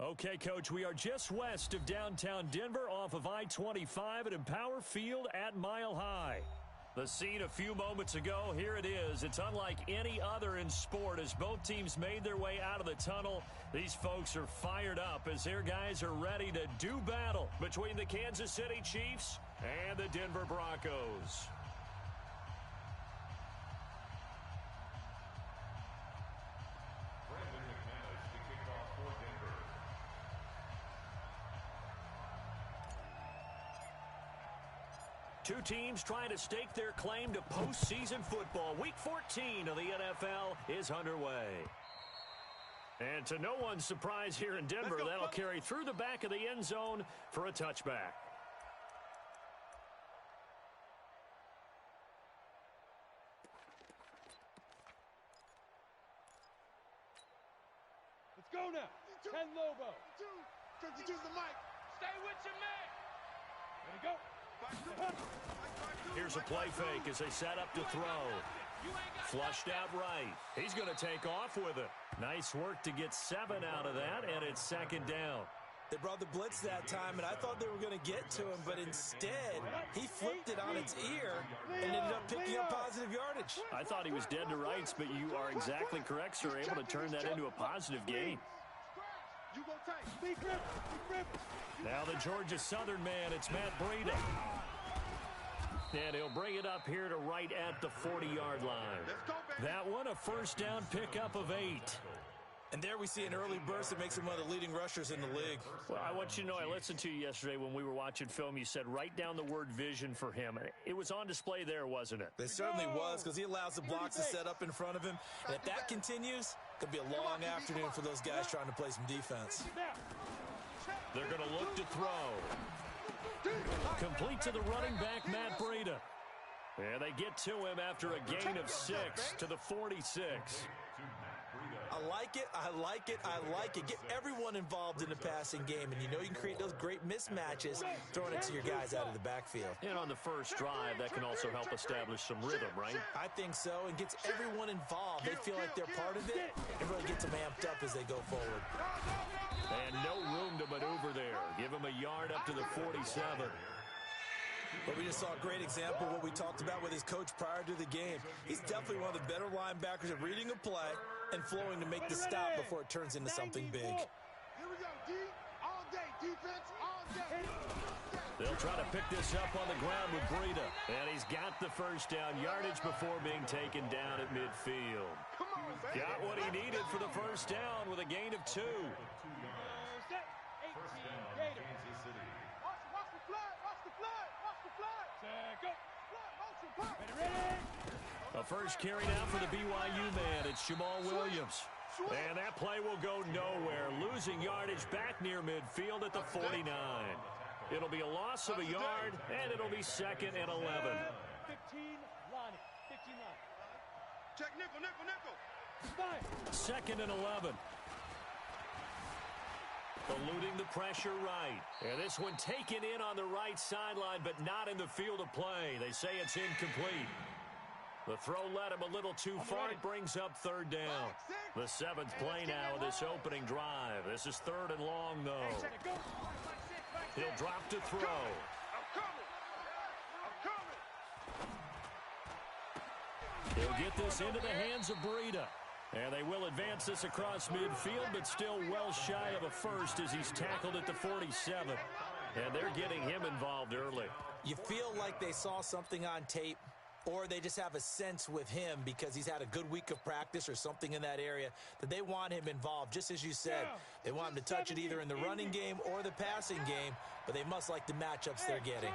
Okay, Coach, we are just west of downtown Denver off of I-25 at Empower Field at Mile High. The scene a few moments ago, here it is. It's unlike any other in sport as both teams made their way out of the tunnel. These folks are fired up as their guys are ready to do battle between the Kansas City Chiefs and the Denver Broncos. Two teams trying to stake their claim to postseason football. Week 14 of the NFL is underway. And to no one's surprise here in Denver, that'll carry through the back of the end zone for a touchback. Let's go now. 10 Lobo. 52's the mic. Stay with your man. Ready to go. Here's a play fake as they set up to throw. Flushed out right. He's going to take off with it. Nice work to get 7 out of that, and it's second down. They brought the blitz that time, and I thought they were going to get to him, but instead, he flipped it on its ear and ended up picking up positive yardage. I thought he was dead to rights, but you are exactly correct, sir. Able to turn that into a positive gain. Now the Georgia Southern man, it's Matt Breida. And he'll bring it up here to right at the 40-yard line. That one, a first down pickup of 8. And there we see an early burst that makes him one of the leading rushers in the league. Well, I want you to know, I listened to you yesterday when we were watching film. You said write down the word vision for him. It was on display there, wasn't it? It certainly was, because he allows the blocks to set up in front of him. And if that continues, it could be a long afternoon for those guys trying to play some defense. They're going to look to throw. Complete to the running back, Matt Breida. And they get to him after a gain of 6 to the 46. I like it, I like it, I like it. Get everyone involved in the passing game, and you know you can create those great mismatches throwing it to your guys out of the backfield. And on the first drive, that can also help establish some rhythm, right? I think so, and gets everyone involved. They feel like they're part of it, and really gets them amped up as they go forward. And no room to maneuver there. Give him a yard up to the 47. But we just saw a great example of what we talked about with his coach prior to the game. He's definitely one of the better linebackers at reading a play and flowing to make the stop before it turns into something big. Here we go, D. All day, defense, all day. They'll try to pick this up on the ground with Breida. And he's got the first down yardage before being taken down at midfield. Got what he needed for the first down with a gain of 2. A first carry now for the BYU man. It's Jamal Williams. And that play will go nowhere. Losing yardage back near midfield at the 49. It'll be a loss of a yard, and it'll be second and 11. 15 line. 15 line. Check nickel, nickel, nickel. Second and 11. Eluding the pressure right. And this one taken in on the right sideline, but not in the field of play. They say it's incomplete. The throw led him a little too far. It brings up third down. The 7th play now of this opening drive. This is 3rd and long, though. He'll drop to throw. He'll get this into the hands of Breida. And they will advance this across midfield, but still well shy of a first as he's tackled at the 47. And they're getting him involved early. You feel like they saw something on tape, or they just have a sense with him because he's had a good week of practice or something in that area that they want him involved. Just as you said, they want him to touch it either in the running game or the passing game, but they must like the matchups they're getting.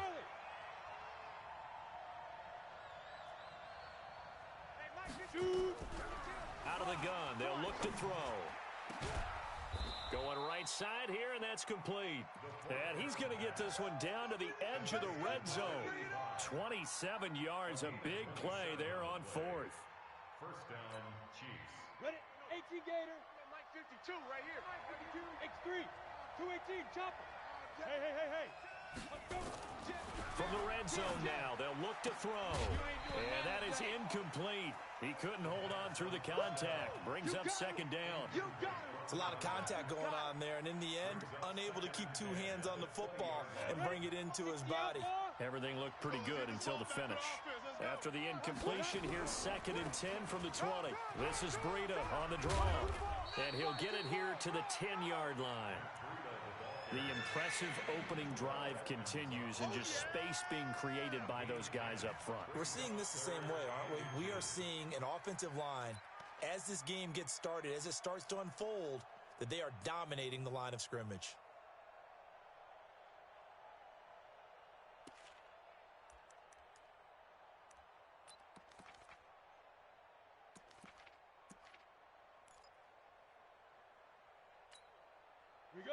Out of the gun, they'll look to throw. Going right side here, and that's complete. And he's going to get this one down to the edge of the red zone. 27 yards, a big play there on 4th. First down, Chiefs. Ready, 18 Gator. Mike 52 right here. X3, 218, chopper. Hey. Let's go. From the red zone now, they'll look to throw. And that is incomplete. He couldn't hold on through the contact. Brings up second down. It's a lot of contact going on there, and in the end, unable to keep two hands on the football and bring it into his body. Everything looked pretty good until the finish. After the incompletion, here's 2nd and 10 from the 20. This is Breida on the draw. And he'll get it here to the 10-yard line. The impressive opening drive continues and just space being created by those guys up front. We're seeing this the same way, aren't we? We are seeing an offensive line, as this game gets started, as it starts to unfold, that they are dominating the line of scrimmage.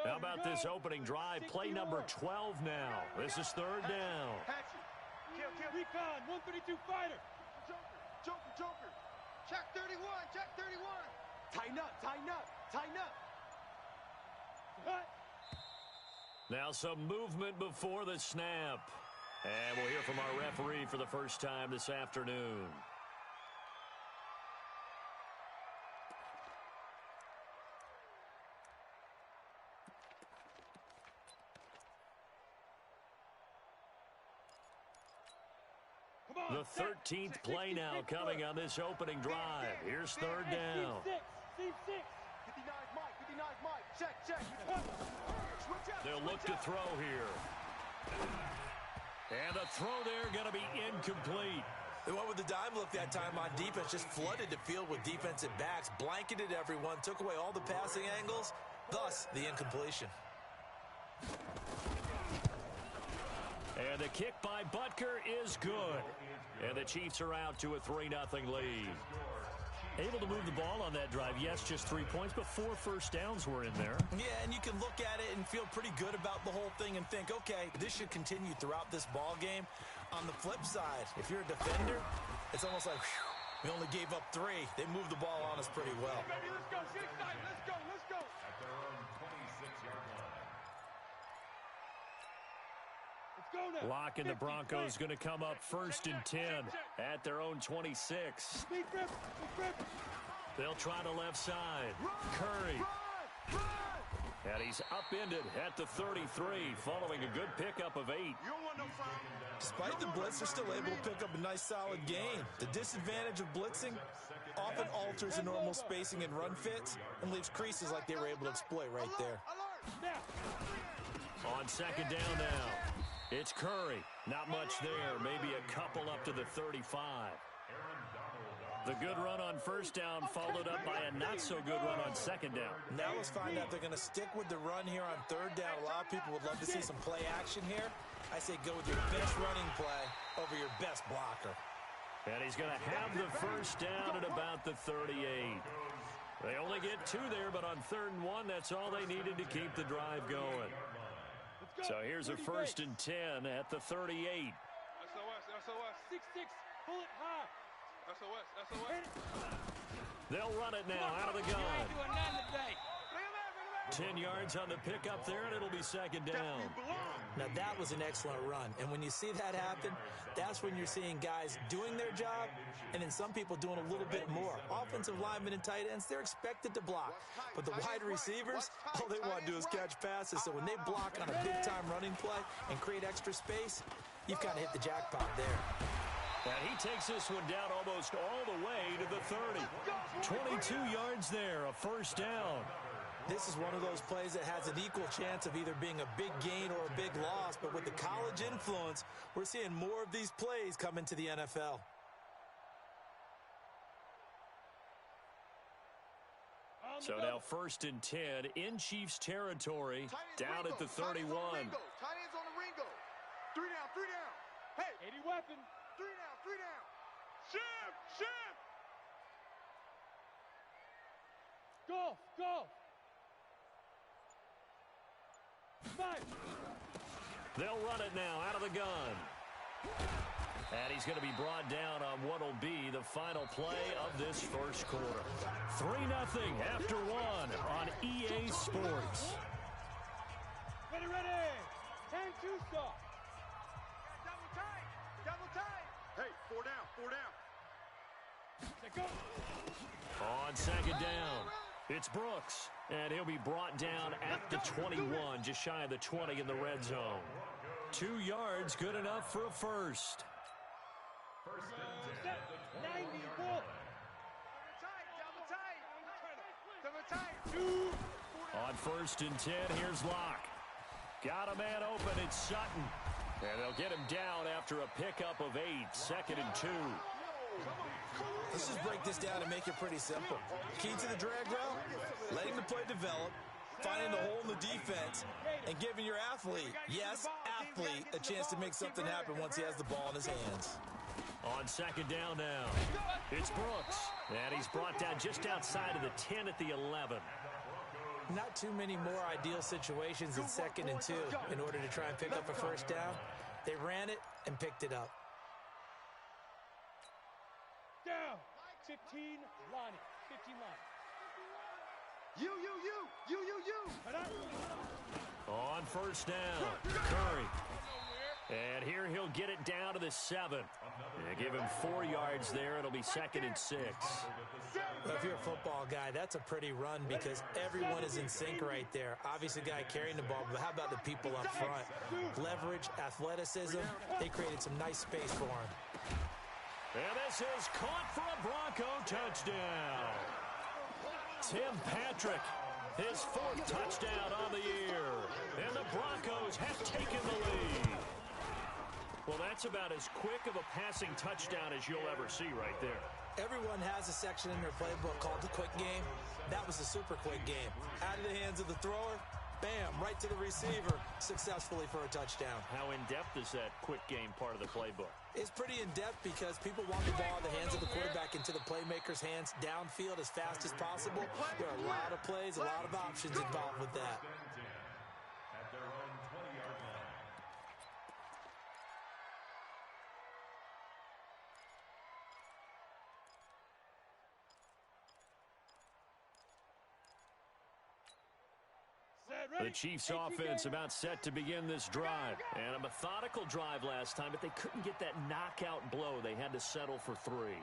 How about this opening drive? Play number 12 now. This is 3rd down. Recon, 132 fighter. Joker. Check 31. Tighten up. Cut. Now some movement before the snap. And we'll hear from our referee for the first time this afternoon. The 13th play now coming on this opening drive. Here's 3rd down. Steve 6. 59 Mike. Check. They'll look to throw here. And the throw there going to be incomplete. They went with the dime look that time on defense, just flooded the field with defensive backs, blanketed everyone, took away all the passing angles, thus the incompletion. And the kick by Butker is good. And the Chiefs are out to a 3-0 lead. Able to move the ball on that drive. Yes, just 3 points, but 4 first downs were in there. Yeah, and you can look at it and feel pretty good about the whole thing and think, okay, this should continue throughout this ball game. On the flip side, if you're a defender, it's almost like, whew, we only gave up 3. They moved the ball on us pretty well. Baby, let's go. Get excited. Let's go. Lock and the Broncos going to come up 1st and 10 at their own 26. They'll try the left side. Curry. And he's upended at the 33 following a good pickup of 8. Despite the blitz, they're still able to pick up a nice solid gain. The disadvantage of blitzing often alters the normal spacing and run fits and leaves creases like they were able to exploit right there. On 2nd down now. It's Curry. Not much there. Maybe a couple up to the 35. The good run on 1st down followed up by a not-so-good run on 2nd down. Now let's find out they're going to stick with the run here on 3rd down. A lot of people would love to see some play action here. I say go with your best running play over your best blocker. And he's going to have the 1st down at about the 38. They only get 2 there, but on 3rd and 1, that's all they needed to keep the drive going. So here's a 1st and 10 at the 38. SOS. 6-6. Pull it high. SOS. They'll run it now out of the gun. 10 yards on the pickup there, and it'll be 2nd down. Now that was an excellent run, and when you see that happen, that's when you're seeing guys doing their job, and then some people doing a little bit more. Offensive linemen and tight ends, they're expected to block, but the wide receivers, all they want to do is catch passes. So when they block on a big-time running play and create extra space, you've kind of hit the jackpot there. And he takes this one down almost all the way to the 30. 22 yards there, a 1st down. This is one of those plays that has an equal chance of either being a big gain or a big loss, but with the college influence, we're seeing more of these plays come into the NFL. So now 1st and 10 in Chiefs territory, down at the 31. Tight ends on the Ringo. 3 down. Hey, 80 weapon. 3 down. Shift. Golf. 5. They'll run it now out of the gun. And he's going to be brought down on what will be the final play of this 1st quarter. 3-0 after 1 on EA Sports. Ready. 10-2 stop. On second down, it's Brooks. And he'll be brought down at the 21, just shy of the 20 in the red zone. 2 yards, good enough for a first. First and 10. 90 ball. On first and 10, here's Locke. Got a man open, it's Sutton. And they'll get him down after a pickup of 8, 2nd and 2. Let's just break this down and make it pretty simple. Key to the drag route, letting the play develop, finding the hole in the defense, and giving your athlete, yes, athlete, a chance to make something happen once he has the ball in his hands. On second down now, it's Brooks. And he's brought down just outside of the 10 at the 11. Not too many more ideal situations in 2nd and 2 in order to try and pick up a first down. They ran it and picked it up. Down. 15, Lonnie. 15, Lonnie. You. On first down, Curry. And here he'll get it down to the 7. Give him 4 yards there. It'll be 2nd and 6. Well, if you're a football guy, that's a pretty run because everyone is in sync right there. Obviously, the guy carrying the ball, but how about the people up front? Leverage, athleticism, they created some nice space for him. And this is caught for a Bronco touchdown. Tim Patrick, his 4th touchdown on the year. And the Broncos have taken the lead. Well, that's about as quick of a passing touchdown as you'll ever see right there. Everyone has a section in their playbook called the quick game. That was the super quick game. Out of the hands of the thrower, bam, right to the receiver, successfully for a touchdown. How in-depth is that quick game part of the playbook? It's pretty in-depth because people want the ball in the hands of the quarterback into the playmaker's hands downfield as fast as possible. There are a lot of plays, a lot of options involved with that. At their own 20-yard line. The Chiefs offense about set to begin this drive. And a methodical drive last time, but they couldn't get that knockout blow. They had to settle for 3.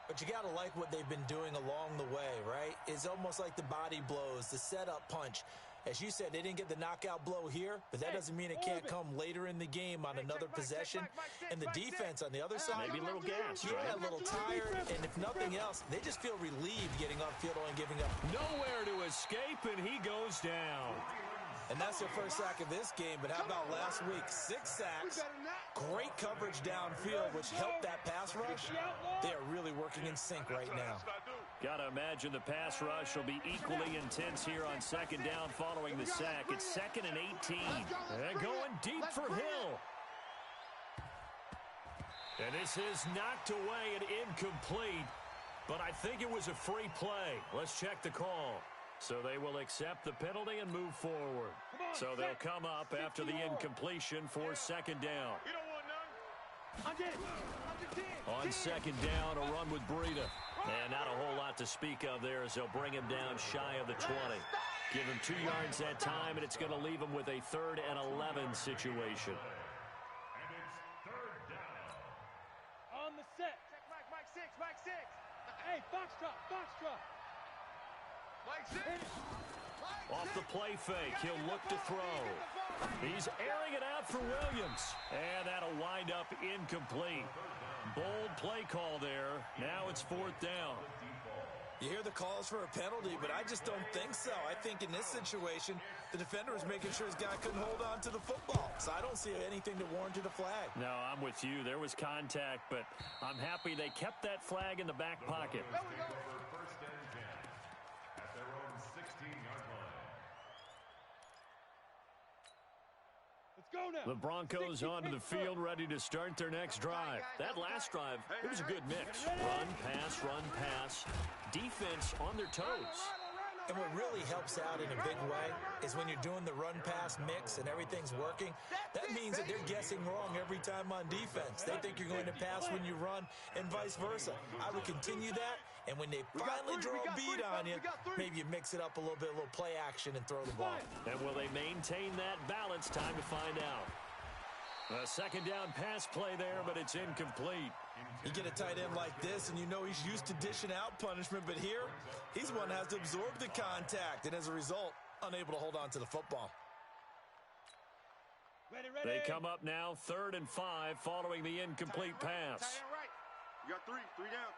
But you got to like what they've been doing along the way, right? It's almost like the body blows, the setup punch. As you said, they didn't get the knockout blow here, but that doesn't mean it can't come later in the game on another possession. And the defense on the other side, maybe a little gas, yeah, right? a little tired, and if nothing else, they just feel relieved getting off field and giving up. Nowhere to escape, and he goes down. And that's their first sack of this game, but how about last week? 6 sacks, great coverage downfield, which helped that pass rush. They are really working in sync right now. Got to imagine the pass rush will be equally intense here on second down following the sack. It's 2nd and 18. And going deep for Hill. And this is knocked away and incomplete, but I think it was a free play. Let's check the call. So they will accept the penalty and move forward. So they'll come up after the incompletion for second down. On second down, a run with Breida. And not a whole lot to speak of there as they'll bring him down shy of the 20. Give him 2 yards that time, and it's going to leave him with a 3rd and 11 situation. And it's 3rd down. On the set. Mike 6. Hey, foxtrot. Mike 6. Off the play fake, he'll look to throw. He's airing it out for Williams. And that'll wind up incomplete. Bold play call there. Now it's 4th down. You hear the calls for a penalty, but I just don't think so. I think in this situation, the defender was making sure his guy couldn't hold on to the football. So I don't see anything that warranted a flag. No, I'm with you. There was contact, but I'm happy they kept that flag in the back pocket. For 1st and 10 at their own 16-yard line. Let's go now. The Broncos onto the field, ready to start their next drive. That last drive, it was a good mix. Run, pass. Defense on their toes. And what really helps out in a big way is when you're doing the run-pass mix and everything's working, that means that they're guessing wrong every time on defense. They think you're going to pass when you run and vice versa. I would continue that, and when they finally draw a beat on you, maybe you mix it up a little bit, a little play action and throw the ball. And will they maintain that balance? Time to find out. A second down pass play there, but it's incomplete. You get a tight end like this, and you know he's used to dishing out punishment, but here, he's one that has to absorb the contact, and as a result, unable to hold on to the football. Ready. They come up now 3rd and 5 following the incomplete pass. Tight end right. You got three down.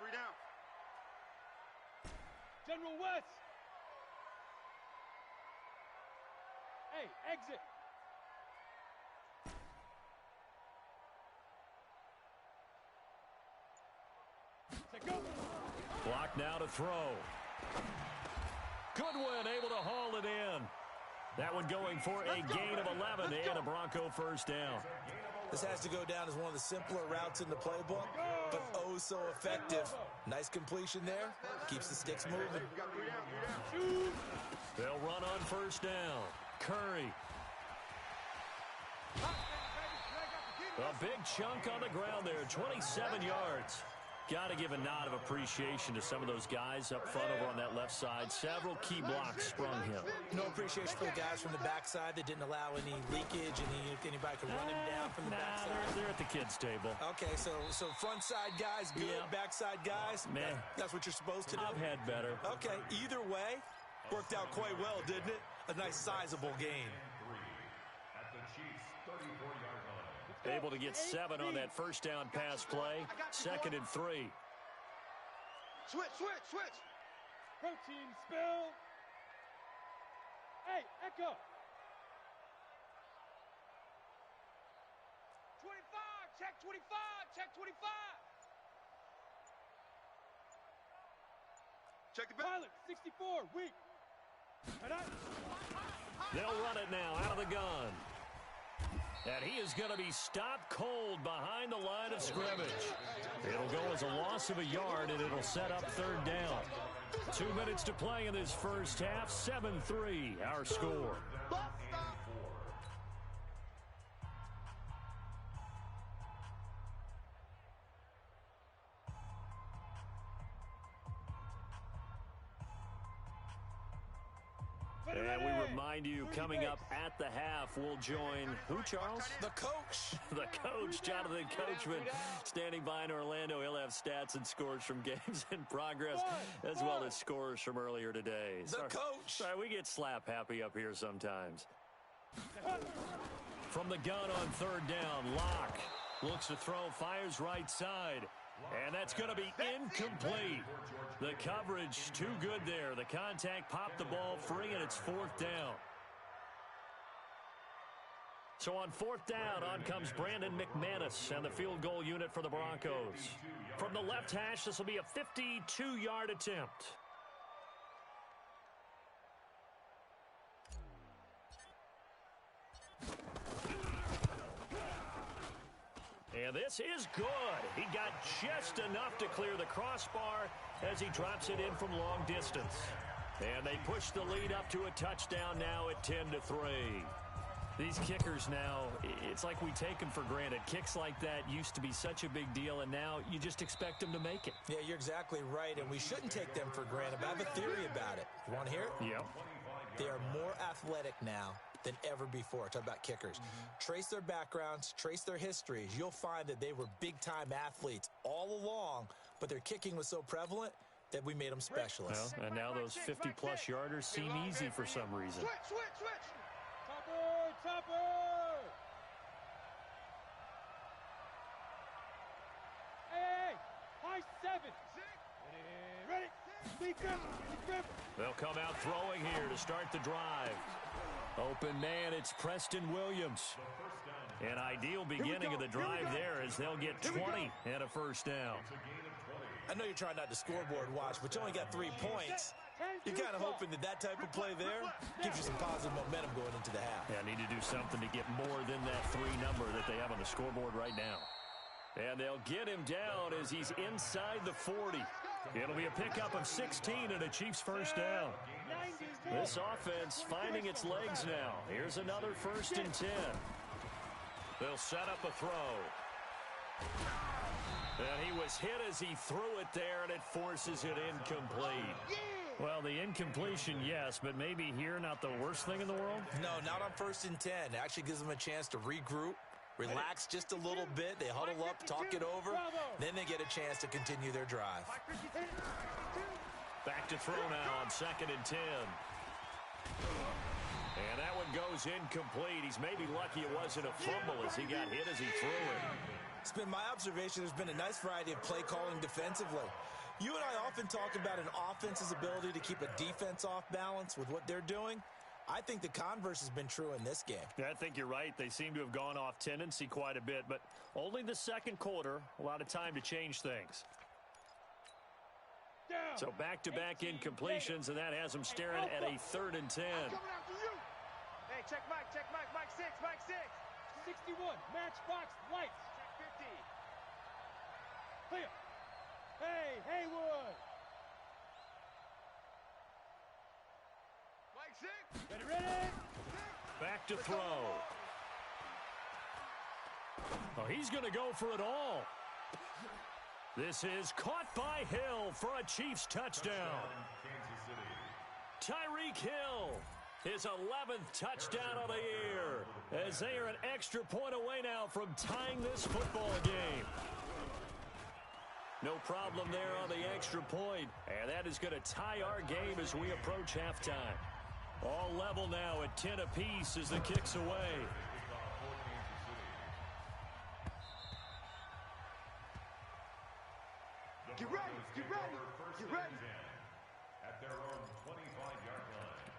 General West. Hey, exit. Go. Block now to throw. Goodwin able to haul it in. That one going for a gain of 11 and a Bronco first down. This has to go down as one of the simpler routes in the playbook, but oh so effective. Nice completion there. Keeps the sticks moving. They'll run on first down. Curry. A big chunk on the ground there, 27 yards. Got to give a nod of appreciation to some of those guys up front over on that left side. Several key blocks sprung him. No appreciation for the guys from the backside that didn't allow any leakage, if anybody could run him down from the backside. They're at the kids' table. Okay, so front side guys, good. Yeah. Backside guys, man, that's what you're supposed to do. I've had better. Okay, either way, worked out quite well, didn't it? A nice sizable gain. At the Chiefs' 34-yard line. Able to get 7 on that first down pass play. 2nd and 3. Switch. Protein spill. Hey, Echo. 25. Check 25. Check the back. Pilot 64. Weak. They'll run it now out of the gun. And he is going to be stopped cold behind the line of scrimmage. It'll go as a loss of a yard, and it'll set up 3rd down. 2 minutes to play in this first half. 7-3, our score. And we remind you, coming up at the half, we'll join who, Charles? The coach. The coach, Jonathan Coachman, standing by in Orlando. He'll have stats and scores from games in progress, as well as scores from earlier today. The coach. Sorry, we get slap happy up here sometimes. From the gun on 3rd down, Locke looks to throw, fires right side. And that's going to be incomplete. The coverage too good there. The contact popped the ball free, and it's 4th down. So on 4th down, on comes Brandon McManus and the field goal unit for the Broncos. From the left hash, this will be a 52-yard attempt. And this is good. He got just enough to clear the crossbar as he drops it in from long distance. And they push the lead up to a touchdown now at 10-3. These kickers now, it's like we take them for granted. Kicks like that used to be such a big deal, and now you just expect them to make it. Yeah, you're exactly right, and we shouldn't take them for granted, but I have a theory about it. You want to hear it? Yep. They are more athletic now than ever before. Talk about kickers. Trace their backgrounds, trace their histories. You'll find that they were big-time athletes all along, but their kicking was so prevalent that we made them specialists. Well, and now those 50-plus yarders seem easy for some reason. Switch. Topper. Hey, high 7. Ready. Speak up. They'll come out throwing here to start the drive. Open man, it's Preston Williams. An ideal beginning of the drive there as they'll get 20 and a first down. I know you're trying not to scoreboard watch, but you only got 3 points. You're kind of hoping that type of play there gives you some positive momentum going into the half. Yeah, need to do something to get more than that 3 number that they have on the scoreboard right now. And they'll get him down as he's inside the 40. It'll be a pickup of 16 and a Chiefs first down. This offense finding its legs now. Here's another 1st and 10. They'll set up a throw. And he was hit as he threw it there, and it forces it incomplete. Well, the incompletion, yes, but maybe here not the worst thing in the world? No, not on 1st and 10. It actually gives them a chance to regroup, relax just a little bit. They huddle up, talk it over. Then they get a chance to continue their drive. Back to throw now on 2nd and 10. And that one goes incomplete. He's maybe lucky it wasn't a fumble as he got hit as he threw it. It's been my observation there's been a nice variety of play calling defensively. You and I often talk about an offense's ability to keep a defense off balance with what they're doing. I think the converse has been true in this game. Yeah, I think you're right. They seem to have gone off tendency quite a bit, but only the second quarter, a lot of time to change things. So back-to-back incompletions, and that has them staring at a 3rd and 10. Hey, check Mike, Mike 6, Mike 6. 61, matchbox lights. Check 50. Clear. Hey, Haywood. Mike 6. Ready. Back to throw. Oh, he's going to go for it all. This is caught by Hill for a Chiefs touchdown. Tyreek Hill, his 11th touchdown of the year, as they are an extra point away now from tying this football game. No problem there on the extra point, and that is going to tie our game as we approach halftime. All level now at 10 apiece as the kick's away. Get ready, get ready, get ready. At their own 25-yard line.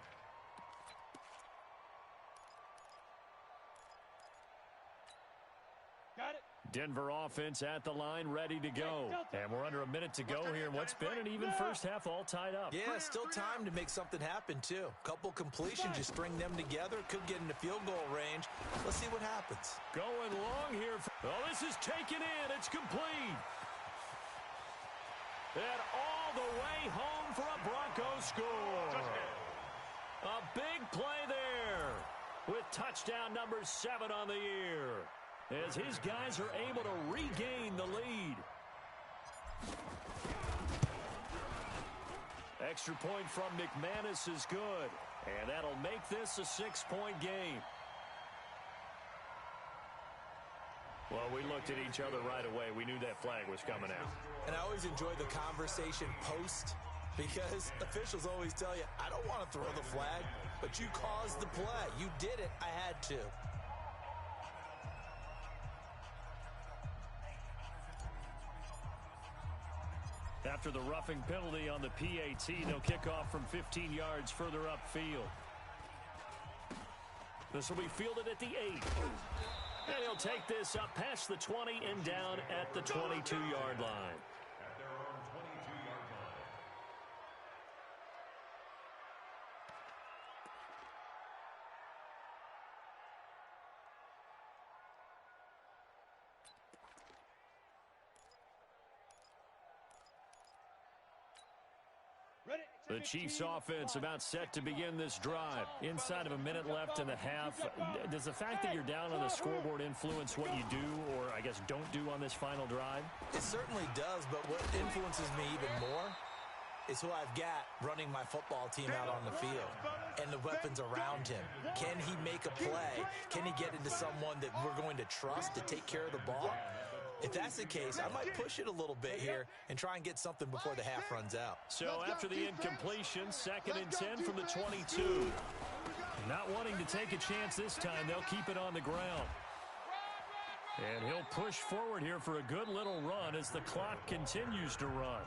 Got it. Denver offense at the line, ready to go. And we're under a minute to go here in what's been an even first half, all tied up. Yeah, still time to make something happen, too. Couple completions, you string them together, could get into field goal range. Let's see what happens. Going long here. Oh, this is taken in. It's complete. And all the way home for a Broncos score. A big play there with touchdown number 7 on the year, as his guys are able to regain the lead. Extra point from McManus is good, and that'll make this a 6-point game. Well, we looked at each other right away. We knew that flag was coming out. And I always enjoy the conversation post, because officials always tell you, I don't want to throw the flag, but you caused the play. You did it. I had to. After the roughing penalty on the PAT, they'll kick off from 15 yards further upfield. This will be fielded at the 8. And he'll take this up past the 20 and down at the 22-yard line. At their own 22-yard line. Ready. The Chiefs offense about set to begin this drive. Inside of a minute left in the half. Does the fact that you're down on the scoreboard influence what you do, or I guess don't do on this final drive? It certainly does, but what influences me even more is who I've got running my football team out on the field and the weapons around him. Can he make a play? Can he get into someone that we're going to trust to take care of the ball? If that's the case, I might push it a little bit here and try and get something before the half runs out. So after the incompletion, 2nd and 10 from the 22. Not wanting to take a chance this time, they'll keep it on the ground. And he'll push forward here for a good little run as the clock continues to run.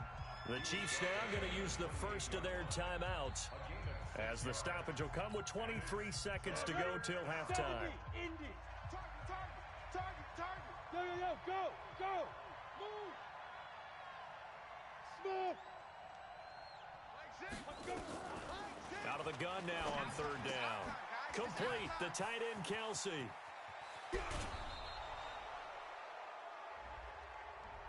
The Chiefs now going to use the first of their timeouts, as the stoppage will come with 23 seconds to go till halftime. Go. Move. Smooth. Out of the gun now on 3rd down. Complete, the tight end Kelsey.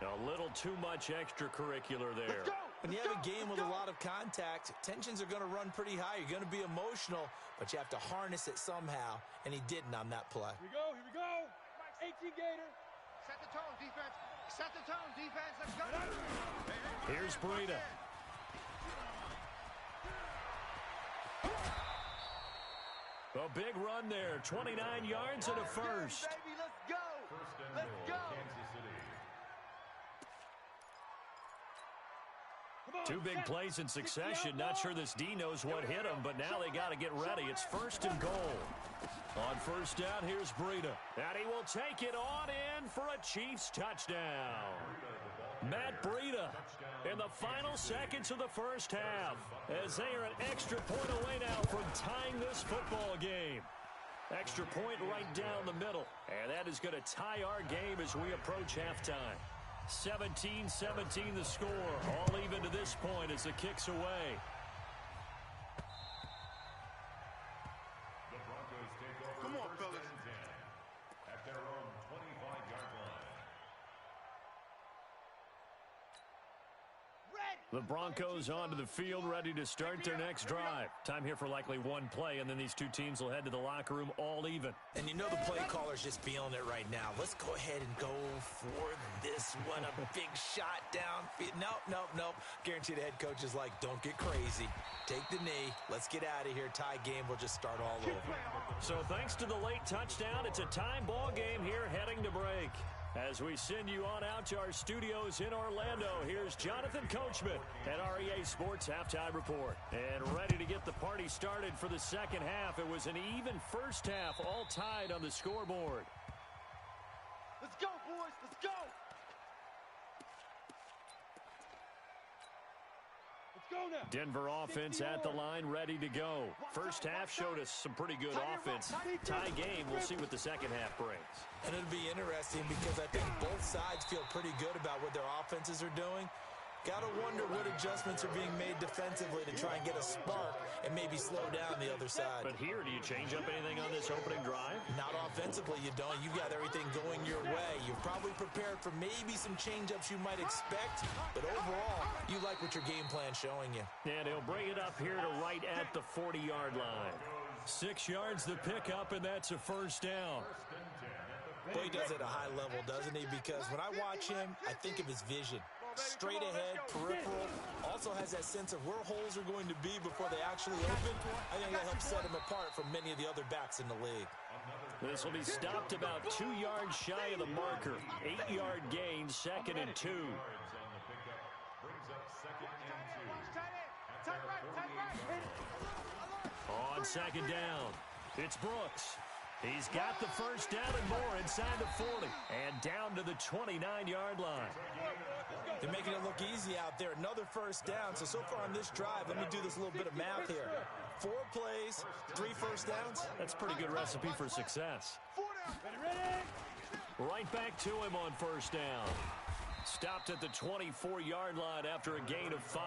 A little too much extracurricular there. When you have a game with a lot of contact, tensions are going to run pretty high. You're going to be emotional, but you have to harness it somehow, and he didn't on that play. Here we go. 18 Gator. Set the tone, defense. Set the tone, defense. Let's go. Here's Breida. A big run there. 29 yards and a first. Baby, let's go. Two big plays in succession. Not sure this D knows what hit him, but now they got to get ready. It's 1st and goal. On 1st down, here's Breida. And he will take it on in for a Chiefs touchdown. Matt Breida in the final seconds of the first half, as they are an extra point away now from tying this football game. Extra point right down the middle. And that is going to tie our game as we approach halftime. 17-17 the score. All even to this point as the kick's away. The Broncos take over. Come on, first fellas. and 10 at their own 25-yard line. The Broncos onto the field, ready to start their next drive. Time here for likely one play, and then these two teams will head to the locker room all even. And you know the play caller's just feeling it right now. Let's go ahead and go for this one. A big shot downfield. Nope. Guarantee the head coach is like, don't get crazy. Take the knee. Let's get out of here. Tie game. We'll just start all over. So thanks to the late touchdown, it's a time ball game here heading to break. As we send you on out to our studios in Orlando, here's Jonathan Coachman at REA Sports Halftime Report. And ready to get the party started for the second half. It was an even first half, all tied on the scoreboard. Let's go, boys. Let's go. Go now. Denver offense at the line, ready to go. First half showed us some pretty good offense. Tie game, we'll see what the second half brings. And it'll be interesting because I think both sides feel pretty good about what their offenses are doing. Got to wonder what adjustments are being made defensively to try and get a spark and maybe slow down the other side. But here, do you change up anything on this opening drive? Not offensively, you don't. You've got everything going your way. You're probably prepared for maybe some change-ups you might expect, but overall, you like what your game plan's showing you. And he'll bring it up here to right at the 40-yard line. 6 yards the pickup, and that's a first down. Boy, he does it at a high level, doesn't he? Because when I watch him, I think of his vision. Straight ahead, peripheral, also has that sense of where holes are going to be before they actually open. I think that helps set him apart from many of the other backs in the league. This will be stopped about 2 yards shy of the marker. 8-yard gain, 2nd and 2. On 2nd down, it's Brooks. He's got the first down and more inside the 40 and down to the 29-yard line. They're making it look easy out there. Another first down. So far on this drive, let me do this little bit of math here. 4 plays, 3 first downs. That's a pretty good recipe for success. Right back to him on first down. Stopped at the 24-yard line after a gain of 5.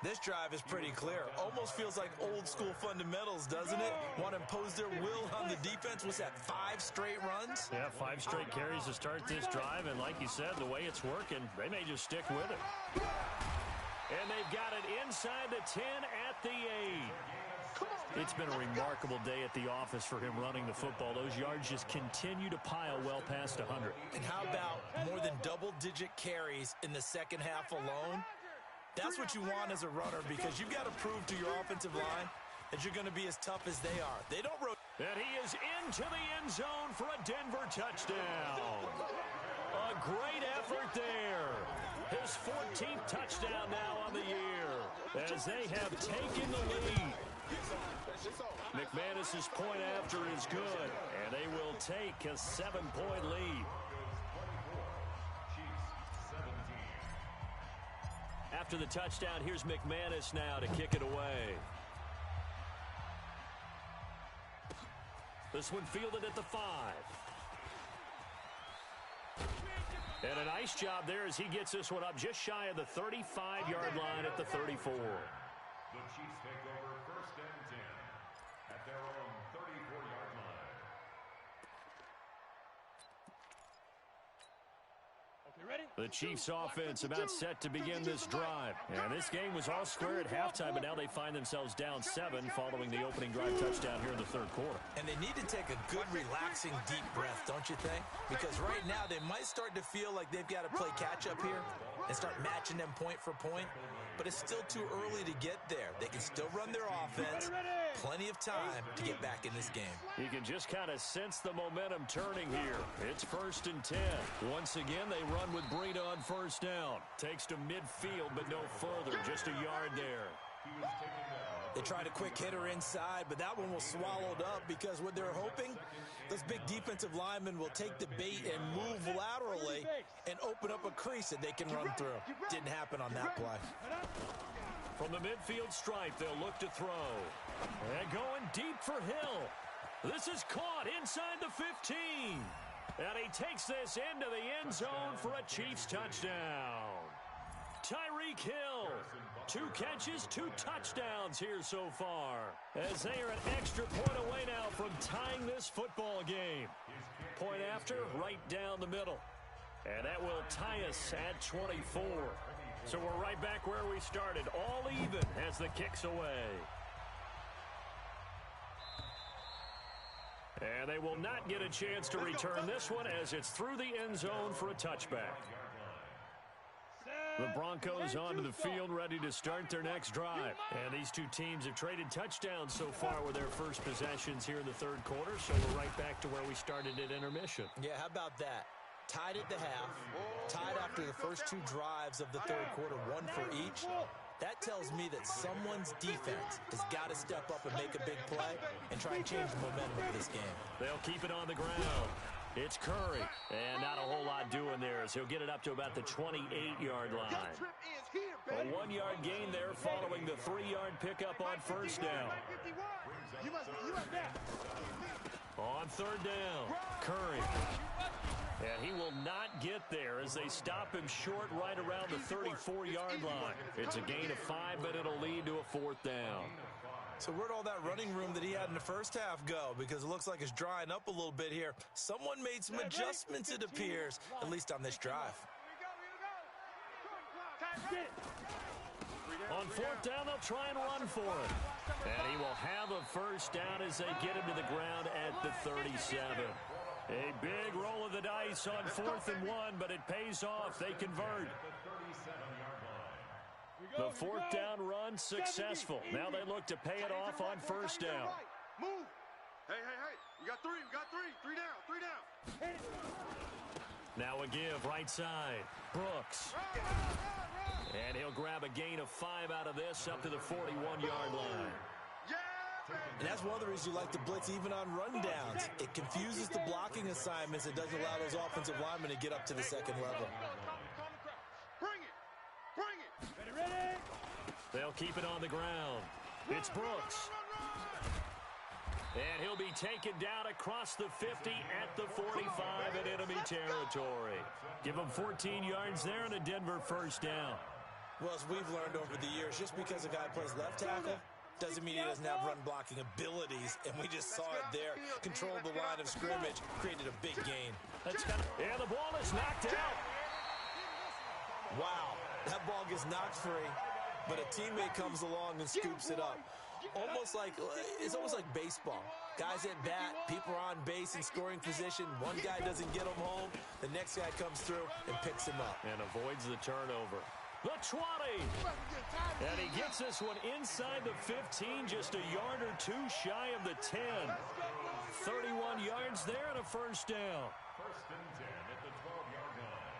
This drive is pretty clear. Almost feels like old school fundamentals, doesn't it? Want to impose their will on the defense. Was that 5 straight runs? Yeah, 5 straight carries to start this drive. And like you said, the way it's working, they may just stick with it. And they've got it inside the 10 at the 8. It's been a remarkable day at the office for him running the football. Those yards just continue to pile well past 100. And how about more than double-digit carries in the second half alone? That's what you want as a runner because you've got to prove to your offensive line that you're going to be as tough as they are. They don't rotate. And he is into the end zone for a Denver touchdown. A great effort there. His 14th touchdown now on the year as they have taken the lead. McManus's point after is good, and they will take a 7-point lead. After the touchdown, here's McManus now to kick it away. This one fielded at the 5. And a nice job there as he gets this one up just shy of the 35-yard line at the 34. The Chiefs take over 1st and 10 at their own 34-yard line. The Chiefs offense about set to begin this drive. And this game was all square at halftime, but now they find themselves down 7 following the opening drive touchdown here in the 3rd quarter. And they need to take a good, relaxing, deep breath, don't you think? Because right now they might start to feel like they've got to play catch-up here and start matching them point for point. But but it's still too early to get there. They can still run their offense. Plenty of time to get back in this game. You can just kind of sense the momentum turning here. It's 1st and 10. Once again, they run with Breida on first down. Takes to midfield, but no further. Just a yard there. They tried a quick hitter inside, but that one was swallowed up because what they're hoping, those big defensive linemen will take the bait and move laterally and open up a crease that they can run through. Didn't happen on that play. From the midfield stripe, they'll look to throw. And going deep for Hill. This is caught inside the 15. And he takes this into the end zone for a Chiefs touchdown. Tyreek Hill, 2 catches, 2 touchdowns here so far, as they are an extra point away now from tying this football game. Point after, right down the middle. And that will tie us at 24. So we're right back where we started, all even as the kick's away. And they will not get a chance to return this one as it's through the end zone for a touchback. The Broncos onto the field, ready to start their next drive. And these two teams have traded touchdowns so far with their first possessions here in the third quarter, so we're right back to where we started at intermission. Yeah, how about that? Tied at the half, tied after the first 2 drives of the third quarter, 1 for each. That tells me that someone's defense has got to step up and make a big play and try and change the momentum of this game. They'll keep it on the ground. It's Curry, and not a whole lot doing there as he'll get it up to about the 28-yard line. A 1-yard gain there following the 3-yard pickup on first down. On third down, Curry. And he will not get there as they stop him short right around the 34-yard line. It's a gain of 5, but it'll lead to a 4th down. So where'd all that running room that he had in the first half go? Because it looks like it's drying up a little bit here. Someone made some adjustments, it appears, at least on this drive. On 4th down, they'll try and run for it. And he will have a first down as they get him to the ground at the 37. A big roll of the dice on 4th and 1, but it pays off. They convert. The 4th down run successful. Now they look to pay it off on first down. Move. Hey. We got 3. We got 3. 3 down. Now a give right side. Brooks. And he'll grab a gain of 5 out of this up to the 41-yard line. And that's one of the reasons you like to blitz even on rundowns. It confuses the blocking assignments. It doesn't allow those offensive linemen to get up to the second level. Bring it. Ready. They'll keep it on the ground. It's Brooks. And he'll be taken down across the 50 at the 45 in enemy territory. Give him 14 yards there and a Denver first down. Well, as we've learned over the years, just because a guy plays left tackle doesn't mean he doesn't have run-blocking abilities, and we just saw it there. Controlled the line of scrimmage, created a big gain. And the ball is knocked out. Wow, that ball gets knocked free, but a teammate comes along and scoops it up. It's almost like baseball. Guys at bat, people are on base in scoring position. One guy doesn't get him home. The next guy comes through and picks him up. And avoids the turnover. The 20. And he gets this one inside the 15, just a yard or 2 shy of the 10. 31 yards there and a first down. 1st and 10 at the 12-yard line.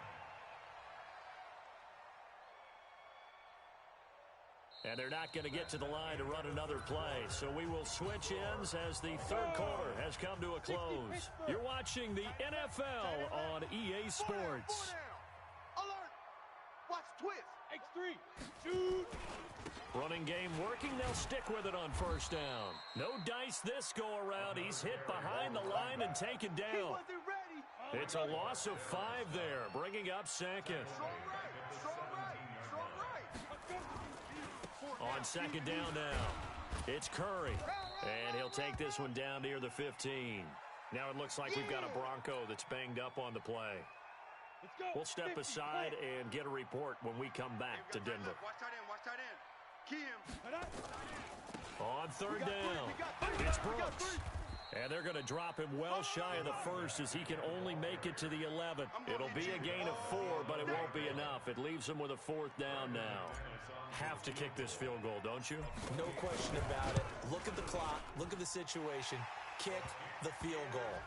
And they're not going to get to the line to run another play. So we will switch ends as the third quarter has come to a close. You're watching the NFL on EA Sports. Alert. Watch twist. X3. Shoot. Running game working. They'll stick with it on first down. No dice this go around. He's hit behind the line and taken down. It's a loss of 5 there, bringing up second. On second down now, it's Curry. And he'll take this one down near the 15. Now it looks like we've got a Bronco that's banged up on the play. We'll step aside and get a report when we come back to Denver. Watch tight end. Key him. On third down, it's Brooks. And they're going to drop him well shy of the first as he can only make it to the 11. It'll be a gain of 4, but it won't be enough. It leaves him with a 4th down now. Have to kick this field goal, don't you? No question about it. Look at the clock. Look at the situation. Kick the field goal.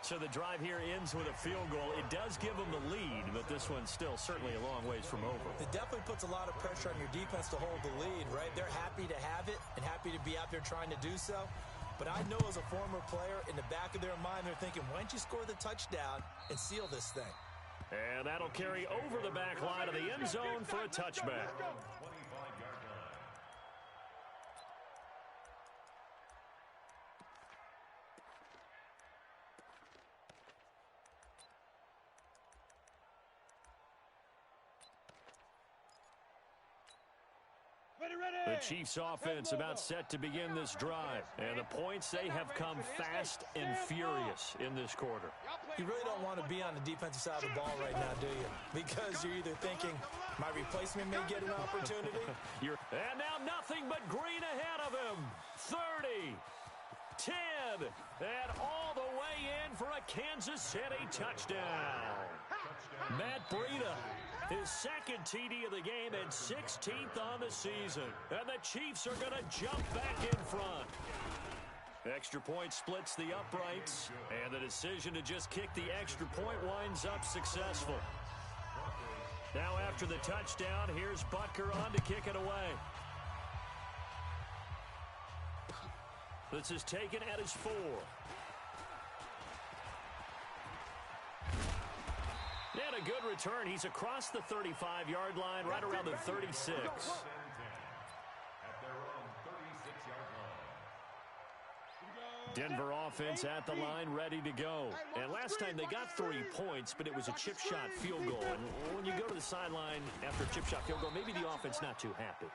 So the drive here ends with a field goal. It does give them the lead, but this one's still certainly a long ways from over. It definitely puts a lot of pressure on your defense to hold the lead, right? They're happy to have it and happy to be out there trying to do so. But I know as a former player, in the back of their mind, they're thinking, why don't you score the touchdown and seal this thing? And that'll carry over the back line of the end zone for a touchback. The Chiefs offense about set to begin this drive. And the points, they have come fast and furious in this quarter. You really don't want to be on the defensive side of the ball right now, do you? Because you're either thinking, my replacement may get an opportunity. And now nothing but green ahead of him. 30, 10, and all the way in for a Kansas City touchdown. Matt Breida, his second TD of the game and 16th on the season. And the Chiefs are going to jump back in front. Extra point splits the uprights, and the decision to just kick the extra point winds up successful. Now after the touchdown, here's Butker on to kick it away. This is taken at his 4. And a good return. He's across the 35-yard line, right around the 36. Denver offense at the line, ready to go. And last time they got 3 points, but it was a chip shot field goal. And when you go to the sideline after a chip shot field goal, maybe the offense not too happy.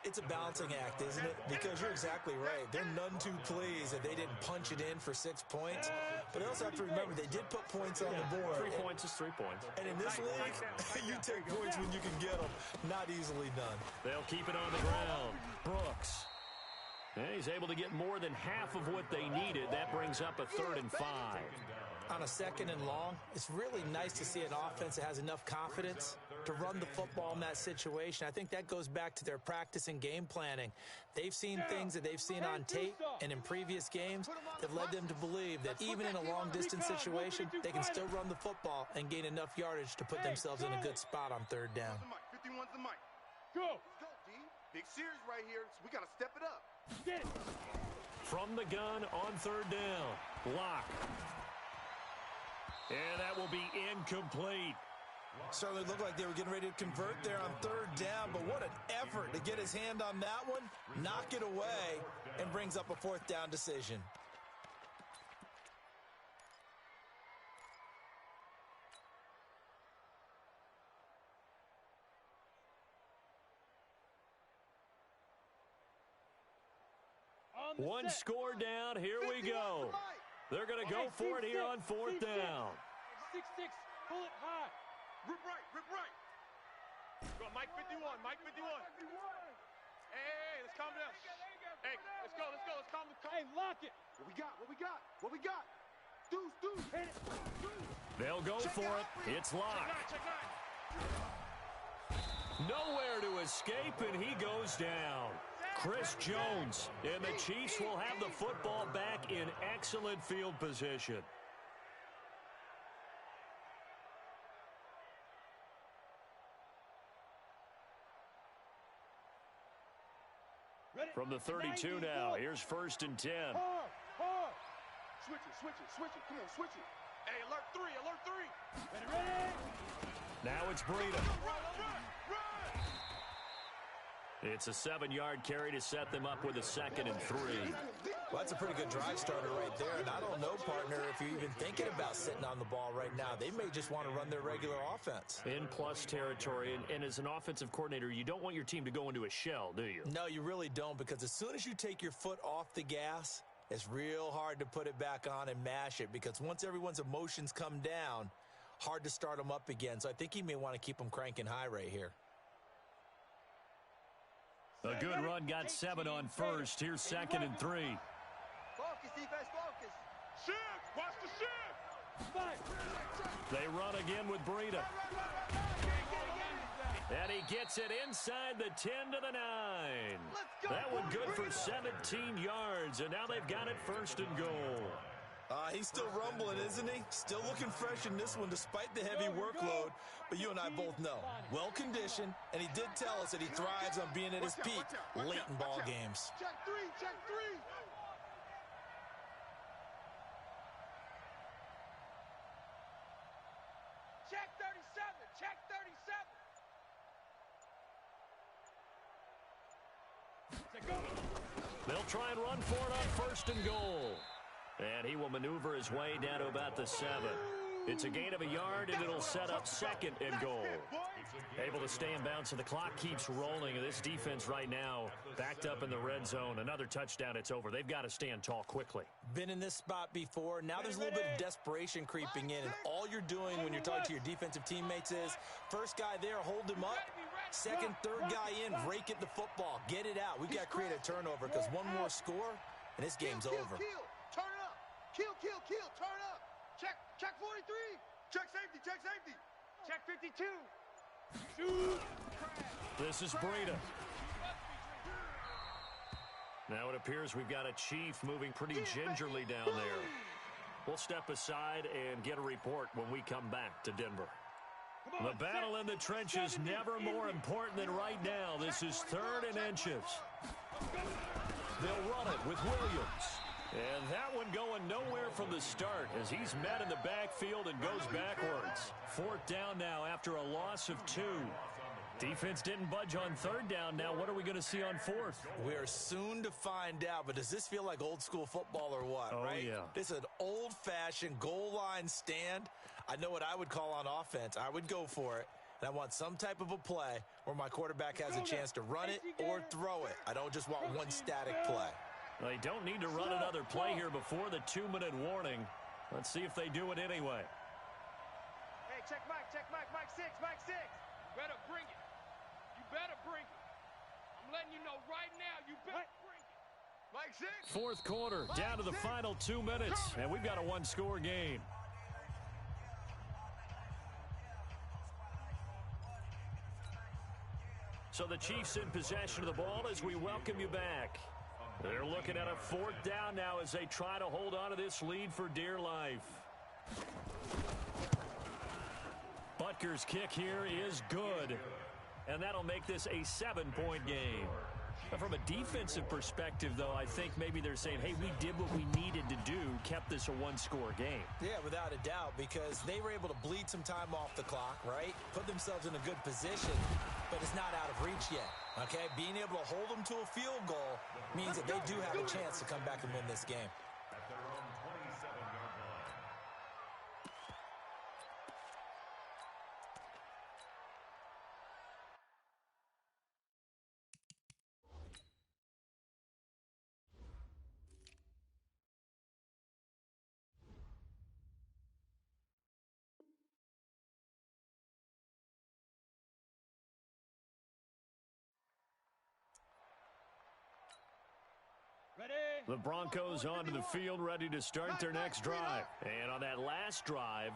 It's a balancing act, isn't it? Because you're exactly right. They're none too pleased that they didn't punch it in for 6 points. But they also have to remember they did put points on the board. 3 points is 3 points. And in this league, you take points when you can get them. Not easily done. They'll keep it on the ground. Brooks. And he's able to get more than half of what they needed. That brings up a 3rd and 5. On a 2nd and long, it's really nice to see an offense that has enough confidence to run the football in that situation. I think that goes back to their practice and game planning. They've seen things that they've seen on tape and in previous games that led them to believe that even in a long-distance situation, they can still run the football and gain enough yardage to put themselves in a good spot on 3rd down. 51's the mic. Go! Let's go, D. Big series right here, so we got to step it up. Get it! From the gun on 3rd down. Lock. And that will be incomplete. Certainly looked like they were getting ready to convert there on 3rd down, but what an effort to get his hand on that one, knock it away, and brings up a 4th down decision. One score down, here we go. They're going to go for it here on 4th down. 6-6, pull it high. Rip right, rip right. Go, Mike 51, Mike 51. Hey, let's calm down. Hey, let's go, let's calm down. Hey, lock it. What we got, what we got, what we got? Deuce, deuce. Hit it. They'll go for it. It's locked. Check 9. Nowhere to escape, and he goes down. Chris Jones, and the Chiefs will have the football back in excellent field position. From the 32 now, here's 1st and 10. Hard. Switch it. Come on, switch it. Hey, alert 3. Ready. Now it's Breida. Run. It's a 7-yard carry to set them up with a 2nd and 3. Well, that's a pretty good drive starter right there. And I don't know, partner, if you're even thinking about sitting on the ball right now. They may just want to run their regular offense. In plus territory, and as an offensive coordinator, you don't want your team to go into a shell, do you? No, you really don't, because as soon as you take your foot off the gas, it's real hard to put it back on and mash it, because once everyone's emotions come down, hard to start them up again. So I think he may want to keep them cranking high right here. A good run, got 7 on 1st. Here's 2nd and 3. Focus, defense, focus. shift. Watch the shift. They run again with Breida. And he gets it inside the 10 to the 9. That one good for 17 yards, and now they've got it first and goal. He's still rumbling, isn't he? Still looking fresh in this one despite the heavy workload. But you and I both know, well-conditioned, and he did tell us that he thrives on being at his peak late in ball games. Check three, check three. Check 37. Check 37. They'll try and run for it on first and goal. And he will maneuver his way down to about the 7. It's a gain of a yard, and it'll set up second and goal. Able to stay in bounds, and the clock keeps rolling. This defense right now backed up in the red zone. Another touchdown, it's over. They've got to stand tall quickly. Been in this spot before. Now there's a little bit of desperation creeping in, and all you're doing when you're talking to your defensive teammates is first guy there, hold him up. Second, third guy in, rake it the football. Get it out. We've got to create a turnover because one more score, and this game's over. Turn it up. Kill. Turn up. Check 43. Check safety. Check 52. This is Breida. Now it appears we've got a Chief moving pretty gingerly down there. We'll step aside and get a report when we come back to Denver. The battle in the trenches never more important than right now. This is 3rd and inches. They'll run it with Williams. And that one going nowhere from the start as he's met in the backfield and goes backwards. 4th down now after a loss of 2. Defense didn't budge on 3rd down. Now what are we going to see on 4th? We're soon to find out, but does this feel like old school football or what, right? Yeah. This is an old-fashioned goal line stand. I know what I would call on offense. I would go for it, and I want some type of a play where my quarterback has a chance to run it or throw it. I don't just want one static play. They don't need to run another play here before the 2-minute warning. Let's see if they do it anyway. Hey, check Mike 6. Better bring it. You better bring it. I'm letting you know right now, you better bring it. Mike 6. 4th quarter, down to the final 2 minutes, and we've got a one-score game. So the Chiefs in possession of the ball as we welcome you back. They're looking at a 4th down now as they try to hold on to this lead for dear life. Butker's kick here is good, and that'll make this a 7-point game. But from a defensive perspective, though, I think maybe they're saying, hey, we did what we needed to do, kept this a one-score game. Yeah, without a doubt, because they were able to bleed some time off the clock, right? Put themselves in a good position, but it's not out of reach yet, okay? Being able to hold them to a field goal means that they do have a chance to come back and win this game. At their own 27-yard line. The Broncos onto the field, ready to start their next drive. And on that last drive,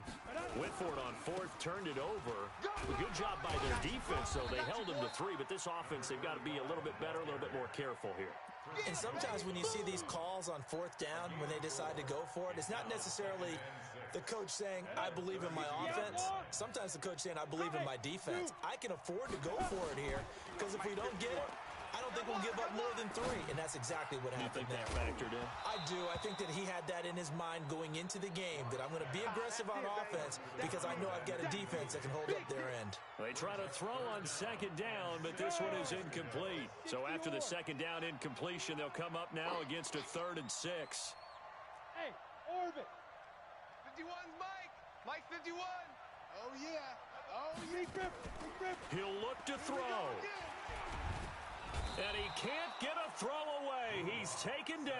Whitford on 4th turned it over. A good job by their defense, though. They held them to 3, but this offense, they've got to be a little bit better, a little bit more careful here. And sometimes when you see these calls on 4th down, when they decide to go for it, it's not necessarily the coach saying, I believe in my offense. Sometimes the coach saying, I believe in my defense. I can afford to go for it here, because if we don't get it, I don't think we'll give up more than 3, and that's exactly what happened there. You think that factored in? I do. I think that he had that in his mind going into the game, that I'm going to be aggressive on offense because I know I've got a defense that can hold up their end. They try to throw on 2nd down, but this one is incomplete. So after the 2nd down incompletion, they'll come up now against a 3rd and 6. Hey, Orbit. 51's Mike. Mike 51. Oh, yeah. He'll look to throw. And he can't get a throw away. He's taken down.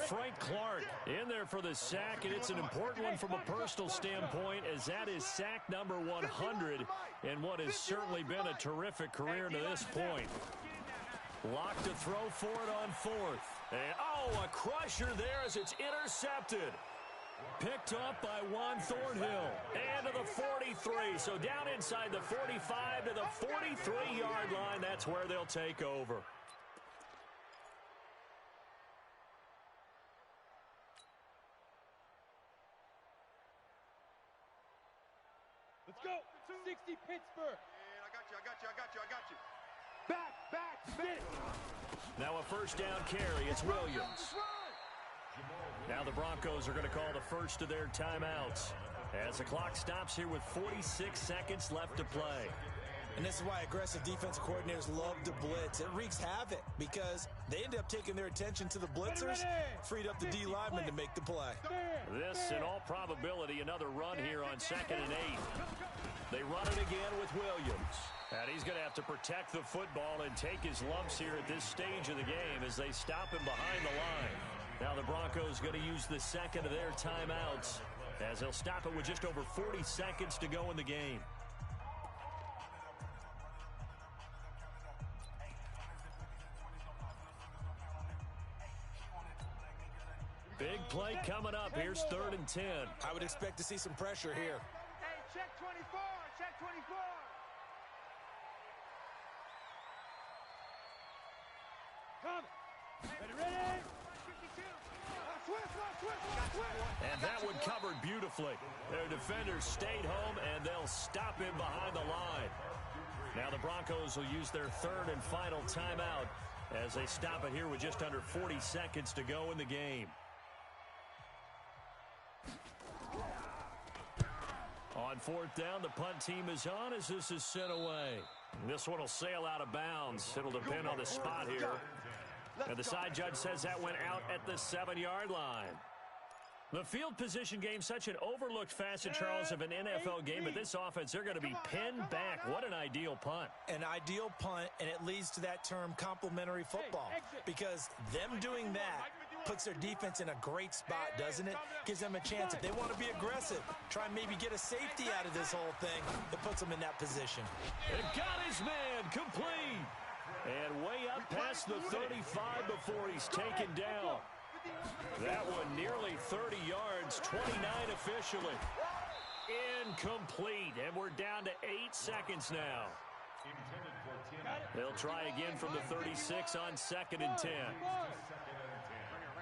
Frank Clark in there for the sack, and it's an important one from a personal standpoint, as that is sack number 100 in what has certainly been a terrific career to this point. Locked to throw for it on 4th. And, a crusher there as it's intercepted. Picked up by Juan Thornhill. And to the 43. So down inside the 45 to the 43-yard line. That's where they'll take over. Let's go. 60 Pittsburgh. Yeah, I got you. Back. Now a first down carry. It's Williams. Now the Broncos are going to call the first of their timeouts as the clock stops here with 46 seconds left to play. And this is why aggressive defensive coordinators love to blitz. It wreaks havoc because they end up taking their attention to the blitzers, freed up the D lineman to make the play. This, in all probability, another run here on 2nd and 8. They run it again with Williams. And he's going to have to protect the football and take his lumps here at this stage of the game as they stop him behind the line. Now the Broncos going to use the second of their timeouts as they'll stop it with just over 40 seconds to go in the game. Big play coming up. Here's 3rd and 10. I would expect to see some pressure here. Hey, check 24. Check 24. Coming. Ready? And that one covered beautifully. Their defenders stayed home, and they'll stop him behind the line. Now the Broncos will use their 3rd and final timeout as they stop it here with just under 40 seconds to go in the game. On 4th down, the punt team is on as this is sent away. This one will sail out of bounds. It'll depend on the spot here. And the side judge says that went out at the 7-yard line. The field position game, such an overlooked facet, Charles, of an NFL game. But this offense, they're going to be pinned back. What an ideal punt. An ideal punt, and it leads to that term complementary football. Because them doing that puts their defense in a great spot, doesn't it? Gives them a chance. If they want to be aggressive, try and maybe get a safety out of this whole thing, it puts them in that position. And got his man complete. And way up past the 35 before he's taken down. That one nearly 30 yards, 29 officially. Incomplete, and we're down to 8 seconds now. They'll try again from the 36 on 2nd and 10. Right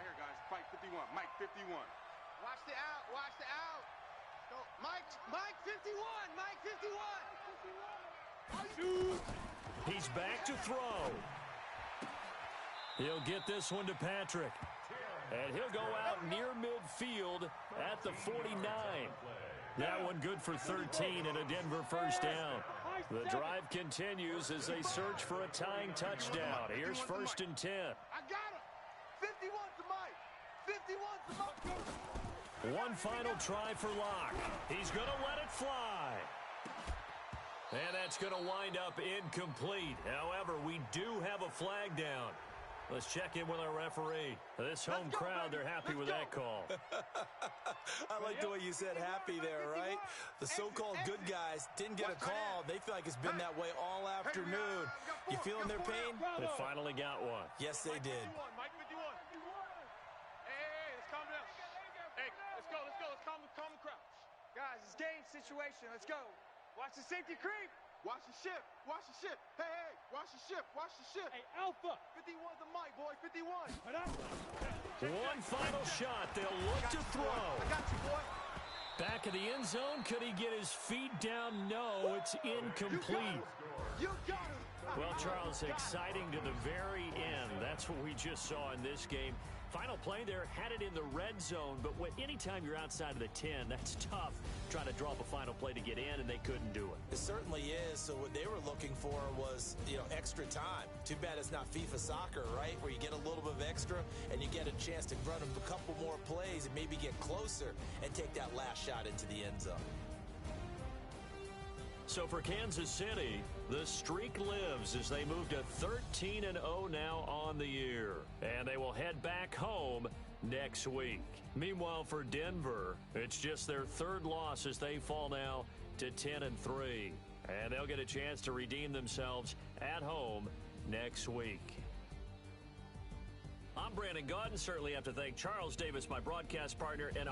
here, guys. Mike 51. Mike 51. Watch the out. Watch the out. Go. Mike 51. Mike 51. He's back to throw. He'll get this one to Patrick. And he'll go out near midfield at the 49. That one good for 13 and a Denver first down. The drive continues as they search for a tying touchdown. Here's 1st and 10. I got him. 51 to Mike. 51 to Mike. One final try for Locke. He's going to let it fly. And that's going to wind up incomplete. However, we do have a flag down. Let's check in with our referee. This home crowd, they're happy with that call. I like the way you said happy there, right? The so-called good guys didn't get a call. They feel like it's been that way all afternoon. You feeling their pain? They finally got one. Yes, they did. Mike 51. Hey, let's calm down. Hey, let's go. Let's calm the crowd. Guys, it's game situation. Let's go. Watch the safety creep. Watch the ship. Hey, watch the ship. Hey, Alpha. 51 to Mike, boy. 51. One final shot. They'll look to throw. I got you, boy. Back in the end zone. Could he get his feet down? No, it's incomplete. You got him. Well, Charles, exciting to the very end. That's what we just saw in this game. Final play there, had it in the red zone, but anytime you're outside of the 10, that's tough trying to draw up a final play to get in, and they couldn't do it. It certainly is. So what they were looking for was, extra time. Too bad it's not FIFA soccer, right, where you get a little bit of extra and you get a chance to run a couple more plays and maybe get closer and take that last shot into the end zone. So for Kansas City, the streak lives as they move to 13-0 now on the year. And they will head back home next week. Meanwhile, for Denver, it's just their 3rd loss as they fall now to 10-3. And they'll get a chance to redeem themselves at home next week. I'm Brandon Gaudin. Certainly have to thank Charles Davis, my broadcast partner, and